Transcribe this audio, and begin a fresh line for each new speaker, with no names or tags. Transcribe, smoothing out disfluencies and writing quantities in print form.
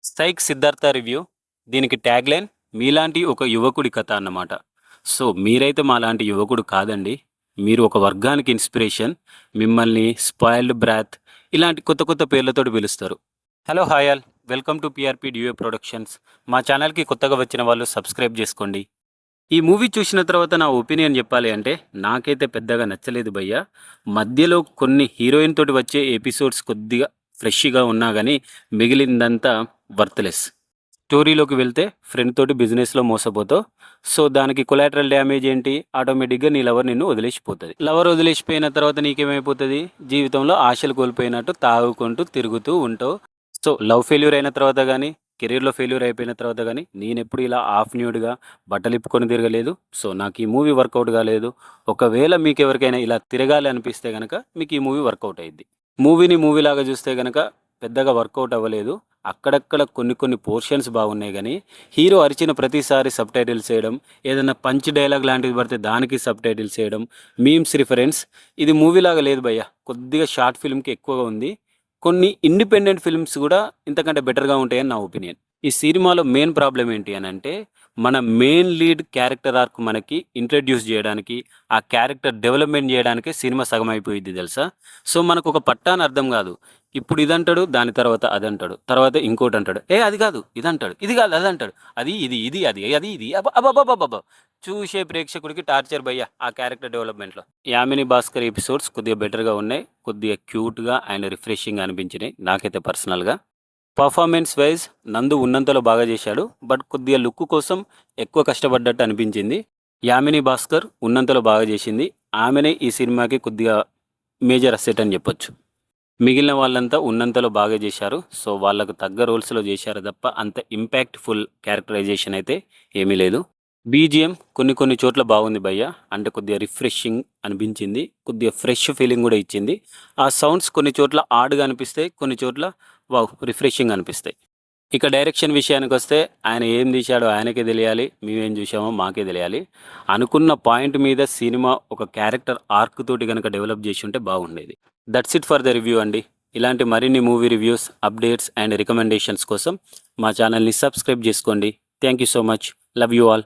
Psych Siddhartha review. దీనికి tagline మీలాంటి ఒక యువకుడి కథ అన్నమాట. సో, మీరైతే మాలాంటి యువకుడు కాదండి. మీరు ఒక వర్గానికి ఇన్‌స్పిరేషన్. మిమ్మల్ని స్పాయిల్డ్ బ్రాత్ ఇలాంటి కొత్త కొత్త పేర్లతోటి పిలుస్తారు. Hello! Hi all. Welcome to PRP duo productions. మా ఛానల్‌కి కొత్తగా వచ్చిన వాళ్ళు సబ్స్క్రైబ్ చేసుకోండి. ఈ మూవీ చూసిన తర్వాత నా ఒపీనియన్ చెప్పాలి అంటే నాకైతే పెద్దగా నచ్చలేదు భయ్యా. మధ్యలో కొన్ని హీరోయిన్ తోటి వచ్చే ఎపిసోడ్స్ కొద్దిగా ఫ్రెష్‌గా ఉన్నా గానీ మిగిలిందంతా వర్త్‌లెస్. స్టోరీలోకి వెళ్తే ఫ్రెండ్ తోటి బిజినెస్‌లో మోసపోతావు. సో, దానికి కొలాటరల్ డ్యామేజ్ ఏంటి? ఆటోమేటిక్‌గా నీ లవర్ నిన్ను వదిలేసిపోతది. లవర్ వదిలేసిపోయిన తర్వాత నీకేమైపోతది? జీవితంలో ఆశలు కోల్పోయినట్టు తాగుకుంటూ తిరుగుతూ ఉంటావు. సో, లవ్ ఫెయిల్యూర్ అయిన తర్వాత గానీ, కెరీర్‌లో ఫెయిల్యూర్ అయిపోయిన తర్వాత గానీ, నేనెప్పుడు ఇలా హాఫ్ న్యూడ్‌గా బట్టలిప్పుకొని తిరగలేదు. సో, నాకు ఈ మూవీ వర్కౌట్ కాలేదు. ఒకవేళ మీకెవరికైనా ఇలా తిరగాలి అనిపిస్తే గనక మీకు ఈ మూవీ వర్కౌట్ అయ్యిద్ది. మూవీని మూవీలాగా చూస్తే గనక పెద్దగా వర్కౌట్ అవ్వలేదు. అక్కడక్కడ కొన్ని కొన్ని పోర్షన్స్ బాగున్నాయి గానీ, హీరో అరిచిన ప్రతిసారి సబ్‌టైటిల్స్ ఏయడం, ఏదన్నా పంచ్ డైలాగ్ లాంటిది పడితే దానికి సబ్‌టైటిల్స్ ఏయడం, మీమ్స్ రిఫరెన్స్. ఇది మూవీలాగా లేదు భయ్యా. కొద్దిగా షార్ట్ ఫిల్మ్‌కి ఎక్కువగా ఉంది. కొన్ని ఇండిపెండెంట్ ఫిల్మ్స్ గూడా ఇంతకంటే బెటర్‌గా ఉంటాయని నా ఒపీనియన్. ఈ సినిమాలో మెయిన్ ప్రాబ్లమ్ ఏంటి అనంటే, మన మెయిన్ లీడ్ క్యారెక్టర్ ఆర్క్ మనకి ఇంట్రొడ్యూస్ జేయడానికి, ఆ క్యారెక్టర్ డెవలప్‌మెంట్ జేయడానికే సినిమా సగమైపోయిద్ది తెలుసా? సో, మనకొక పట్టాన అర్థం గాదు. ఇప్పుడు ఇదంటాడు, దాని తర్వాత అదంటాడు. తర్వాత ఇంకోటంటాడు. అది గాదు ఇదంటాడు. ఇది గాదు అదంటాడు. అది ఇది, ఇది అది, అది ఇది. అబ్బబ్బబ్బబ్బబ్బబ్బ! చూసే ప్రేక్షకుడికి టార్చర్ భయ్యా ఆ క్యారెక్టర్ డెవలప్‌మెంట్‌లో. యామిని భాస్కర్ ఎపిసోడ్స్ కొద్దిగా బెటర్‌గా ఉన్నాయి. కొద్దిగా క్యూట్‌గా అండ్ రిఫ్రెషింగ్‌గా అనిపించినాయి నాకైతే పర్సనల్‌గా. పర్ఫార్మెన్స్ వైజ్ నందు ఉన్నంతలో బాగా చేశాడు. బట్ కొద్దిగా లుక్ కోసం ఎక్కువ కష్టపడ్డట్టు అనిపించింది. యామిని భాస్కర్ ఉన్నంతలో బాగా చేసింది. ఆమెనే ఈ సినిమాకి కొద్దిగా మేజర్ అసెట్ అని చెప్పొచ్చు. మిగిలిన వాళ్ళంతా ఉన్నంతలో బాగా చేశారు. సో, వాళ్ళకు తగ్గ రోల్స్‌లో చేశారు తప్ప అంత ఇంపాక్ట్‌ఫుల్ క్యారెక్టరైజేషన్ అయితే ఏమీ లేదు. బీజీఎం కొన్ని కొన్ని చోట్ల బాగుంది భయ్యా. అంటే కొద్దిగా రిఫ్రెషింగ్ అనిపించింది. కొద్దిగా ఫ్రెష్ ఫీలింగ్ గూడా ఇచ్చింది. ఆ సౌండ్స్ కొన్ని చోట్ల ఆడ్‌గా అనిపిస్తాయి. కొన్ని చోట్ల వావ్! రిఫ్రెషింగ్ అనిపిస్తాయి. ఇక డైరెక్షన్ విషయానికొస్తే ఆయన ఏం తీశాడో ఆయనకే తెలియాలి. మేమేం చూశామో మాకే తెలియాలి. అనుకున్న పాయింట్ మీద సినిమా ఒక క్యారెక్టర్ ఆర్క్ తోటి గనక డెవలప్ చేసుంటే బాగుండేది. That's it for the review అండి. ఇలాంటి మరిన్ని movie reviews, updates and recommendations కోసం మా ఛానల్‌ని సబ్స్క్రైబ్ చేసుకోండి. Thank you so much. Love you all.